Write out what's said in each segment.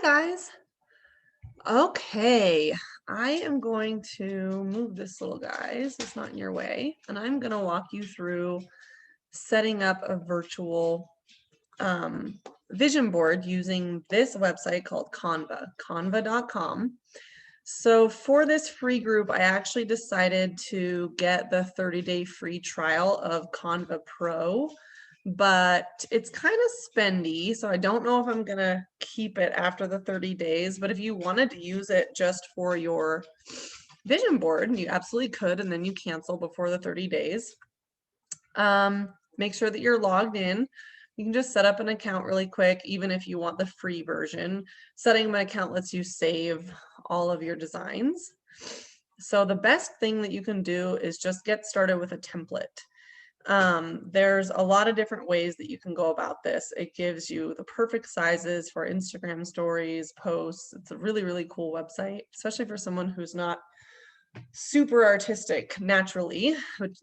Guys. Okay, I am going to move this little guy so it's not in your way, and I'm going to walk you through setting up a virtual vision board using this website called Canva, canva.com. So for this free group, I actually decided to get the 30-day free trial of Canva Pro, but it's kind of spendy, so I don't know if I'm gonna keep it after the 30 days. But if you wanted to use it just for your vision board, you absolutely could, and then you cancel before the 30 days. Make sure that you're logged in. You can just set up an account really quick, even if you want the free version. Setting up an account lets you save all of your designs. So the best thing that you can do is just get started with a template. There's a lot of different ways that you can go about this. It gives you the perfect sizes for Instagram stories, posts. It's a really, really cool website, especially for someone who's not super artistic naturally,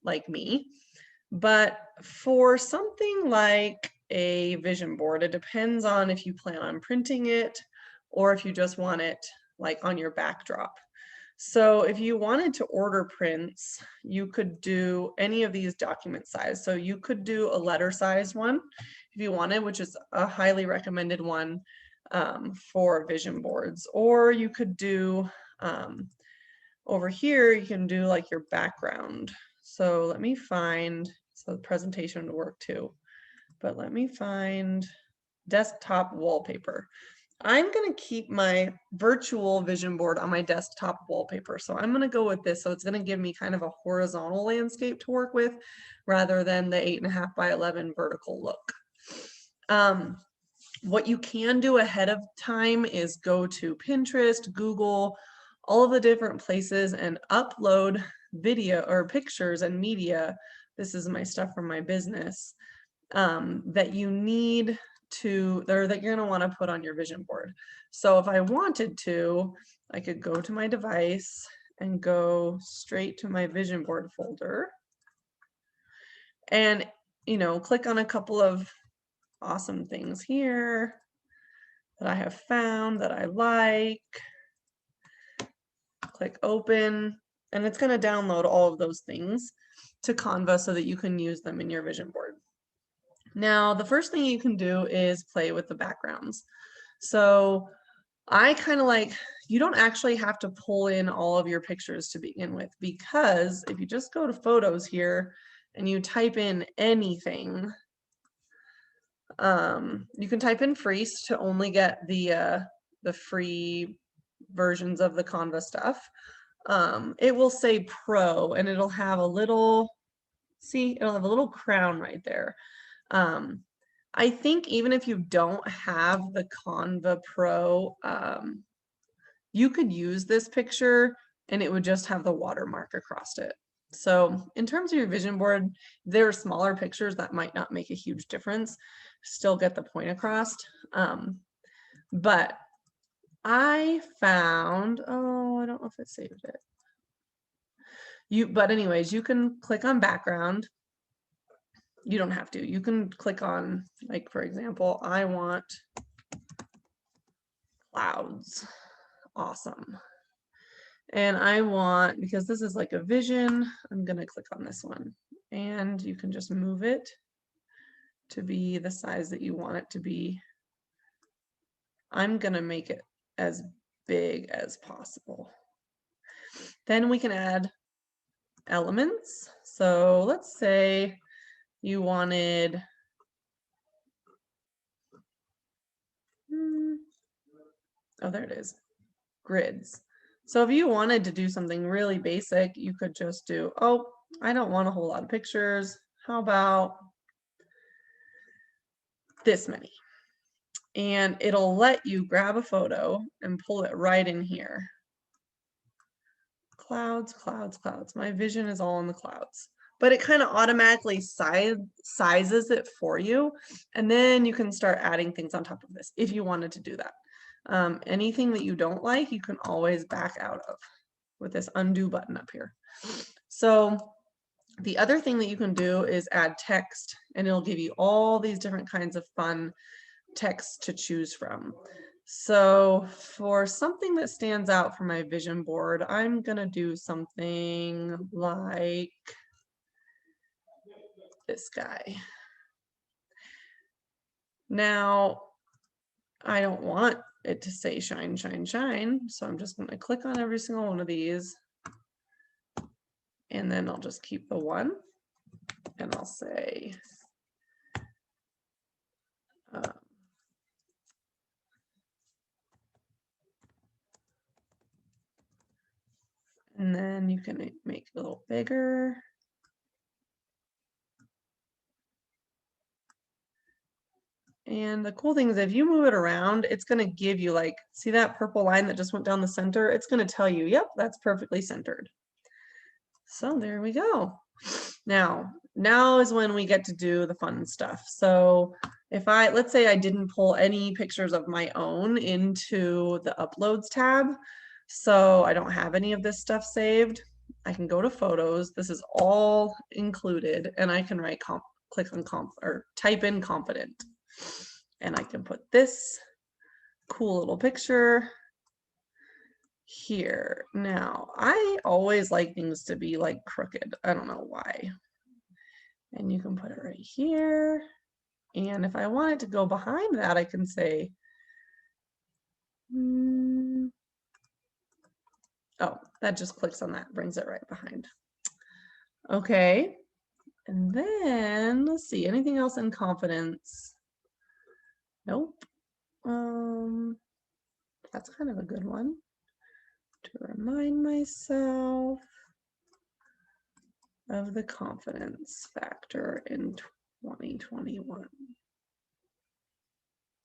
like me. But for something like a vision board, it depends on if you plan on printing it or if you just want it like on your backdrop. So if you wanted to order prints, you could do any of these document size. So you could do a letter size one if you wanted, which is a highly recommended one for vision boards. Or you could do, over here, you can do like your background. So let me find, so the presentation would work too, but let me find desktop wallpaper. I'm going to keep my virtual vision board on my desktop wallpaper. So I'm going to go with this. So it's going to give me kind of a horizontal landscape to work with rather than the 8.5 by 11 vertical look. What you can do ahead of time is go to Pinterest, Google, all of the different places and upload video or pictures and media. This is my stuff from my business that you need to, or that you're going to want to put on your vision board. So if I wanted to, I could go to my device and go straight to my vision board folder and, click on a couple of awesome things here that I have found that I like. Click open, and it's going to download all of those things to Canva so that you can use them in your vision board. Now, the first thing you can do is play with the backgrounds. So I kind of like, you don't actually have to pull in all of your pictures to begin with, because if you just go to photos here and you type in anything, you can type in free to only get the free versions of the Canva stuff. It will say pro and it'll have a little, see, it'll have a little crown right there. I think even if you don't have the Canva Pro, you could use this picture and it would just have the watermark across it. So in terms of your vision board, there are smaller pictures that might not make a huge difference, still get the point across. But I found, oh, I don't know if it saved it. But anyways, you can click on background. You don't have to. You can click on, like, for example, I want clouds. Awesome. And I want, because this is like a vision, I'm going to click on this one. And you can just move it to be the size that you want it to be. I'm going to make it as big as possible. Then we can add elements. So let's say you wanted, oh, there it is, grids. So if you wanted to do something really basic, you could just do, oh, I don't want a whole lot of pictures. How about this many? And it'll let you grab a photo and pull it right in here. Clouds, clouds, clouds. My vision is all in the clouds. But it kind of automatically sizes it for you. And then you can start adding things on top of this if you wanted to do that. Anything that you don't like, you can always back out of with this undo button up here. So the other thing that you can do is add text, and it'll give you all these different kinds of fun text to choose from. So for something that stands out for my vision board, I'm gonna do something like this guy. Now, I don't want it to say shine, shine, shine. So I'm just going to click on every single one of these. And then I'll just keep the one. And I'll say, and then you can make it a little bigger. And the cool thing is if you move it around, it's going to give you like, see that purple line that just went down the center? It's going to tell you, yep, that's perfectly centered. So there we go. Now is when we get to do the fun stuff. So if let's say I didn't pull any pictures of my own into the uploads tab, so I don't have any of this stuff saved, I can go to photos. This is all included, and I can click on or type in confident, and I can put this cool little picture here. Now, I always like things to be like crooked. I don't know why. And you can put it right here. And if I want it to go behind that, I can say, oh, that just clicks on that, brings it right behind. Okay. And then let's see, anything else in confidence? Nope. That's kind of a good one to remind myself of the confidence factor in 2021.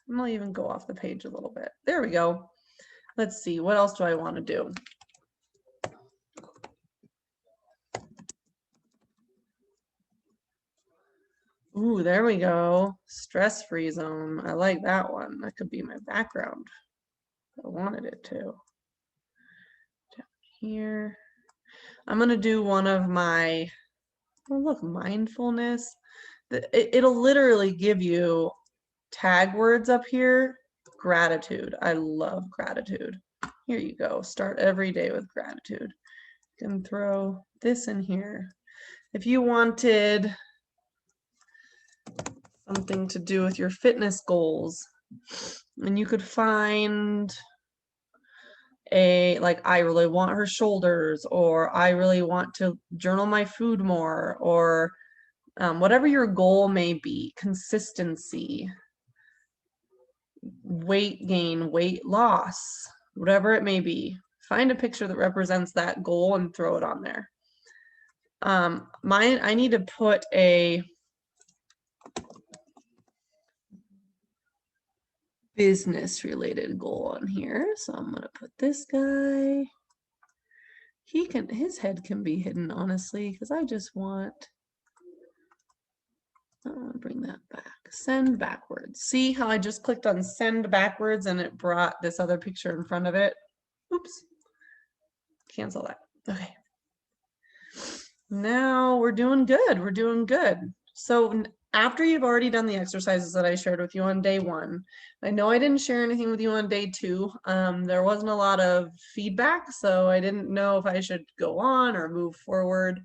And I'll even go off the page a little bit. There we go. Let's see, what else do I want to do? Ooh, there we go. Stress-free zone. I like that one. That could be my background. I wanted it to. Down here. I'm going to do one of my, oh look, mindfulness. It'll literally give you tag words up here. Gratitude. I love gratitude. Here you go. Start every day with gratitude. You can throw this in here. If you wanted something to do with your fitness goals, and you could find like, I really want her shoulders, or I really want to journal my food more, or whatever your goal may be, consistency, weight gain, weight loss, whatever it may be, find a picture that represents that goal and throw it on there. I need to put a business related goal on here. So I'm going to put this guy. His head can be hidden, honestly, because I want to bring that back. Send backwards. See how I just clicked on send backwards and it brought this other picture in front of it? Oops. Cancel that. Okay. Now we're doing good. We're doing good. So after you've already done the exercises that I shared with you on day 1, I know I didn't share anything with you on day 2. There wasn't a lot of feedback, so I didn't know if I should go on or move forward.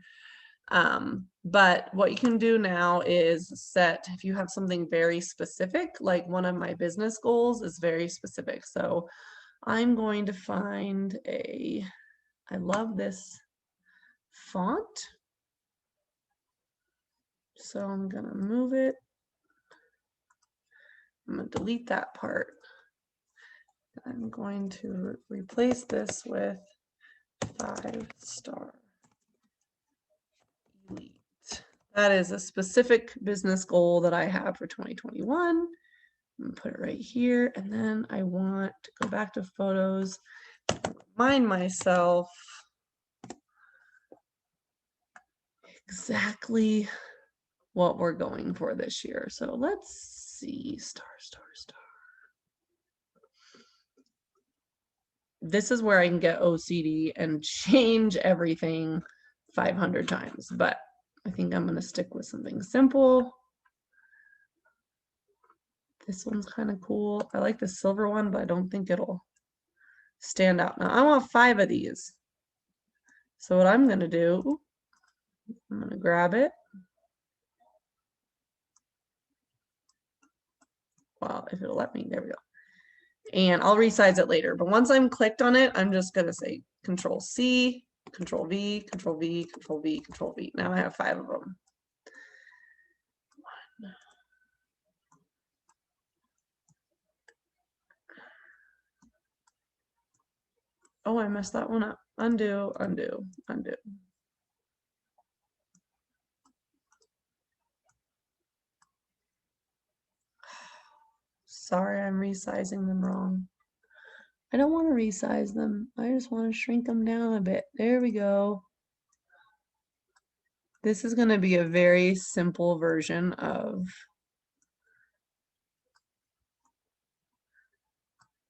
But what you can do now is set, if you have something very specific, like one of my business goals is very specific. So I'm going to find I love this font. So I'm going to move it. I'm going to delete that part. I'm going to replace this with 5-star elite. That is a specific business goal that I have for 2021. I'm going to put it right here. And then I want to go back to photos, remind myself exactly what we're going for this year. So let's see, star. This is where I can get OCD and change everything 500 times, but I think I'm going to stick with something simple. This one's kind of cool. I like the silver one, but I don't think it'll stand out. Now I want 5 of these. So what I'm going to do, I'm going to grab it. Well, if it'll let me, there we go. And I'll resize it later. But once I'm clicked on it, I'm just going to say Control C, Control V, Control V, Control V, Control V. Now I have 5 of them. Oh, I messed that one up. Undo, undo, undo. Sorry, I'm resizing them wrong. I don't want to resize them. I just want to shrink them down a bit. There we go. This is going to be a very simple version of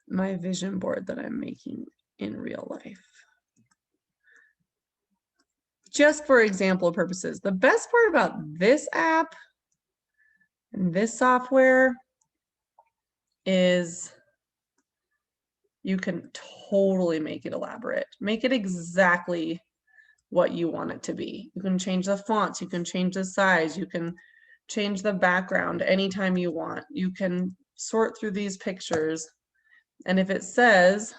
my vision board that I'm making in real life. Just for example purposes, the best part about this app and this software is you can totally make it elaborate. Make it exactly what you want it to be. You can change the fonts, you can change the size, you can change the background anytime you want. You can sort through these pictures. And if it says,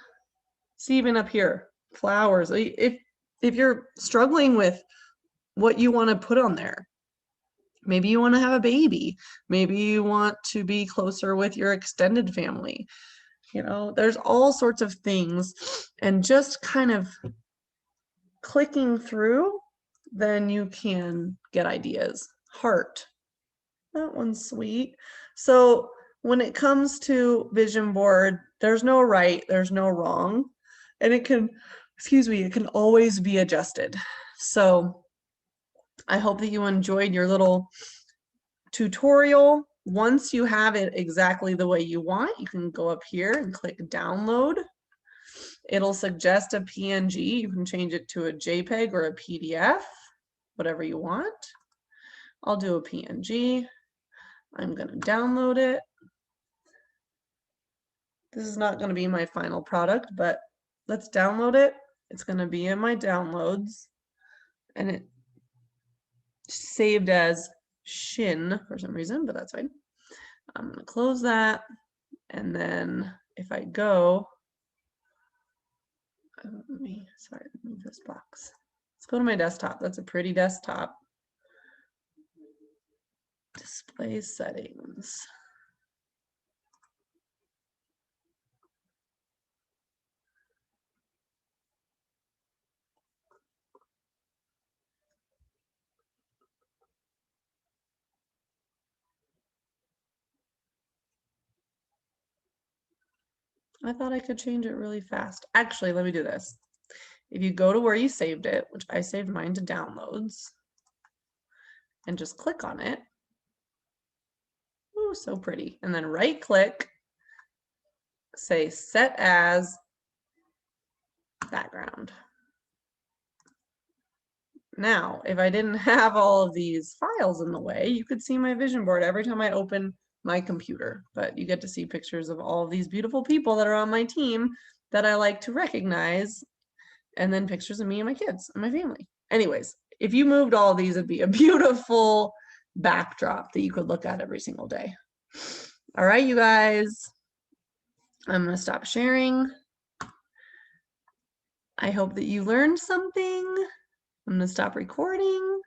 see even up here, flowers, if you're struggling with what you want to put on there, maybe you want to have a baby, maybe you want to be closer with your extended family, you know, there's all sorts of things, and just kind of clicking through, then you can get ideas. Heart, that one's sweet. So when it comes to vision board, there's no right, there's no wrong, and it can, excuse me, it can always be adjusted. So I hope that you enjoyed your little tutorial. Once you have it exactly the way you want, you can go up here and click download. It'll suggest a PNG. You can change it to a JPEG or a PDF, whatever you want. I'll do a PNG. I'm going to download it. This is not going to be my final product, but let's download it. It's going to be in my downloads, and it saved as Shin for some reason, but that's fine. I'm going to close that, and then if I go, sorry, move this box. Let's go to my desktop. That's a pretty desktop. Display settings. I thought I could change it really fast. Actually, let me do this. If you go to where you saved it, which I saved mine to downloads, and just click on it. Ooh, so pretty. And then right click, say set as background. Now, if I didn't have all of these files in the way, you could see my vision board every time I open my computer, but you get to see pictures of all of these beautiful people that are on my team that I like to recognize, and then pictures of me and my kids and my family. Anyways, if you moved all of these, it'd be a beautiful backdrop that you could look at every single day. All right, you guys, I'm gonna stop sharing. I hope that you learned something. I'm gonna stop recording.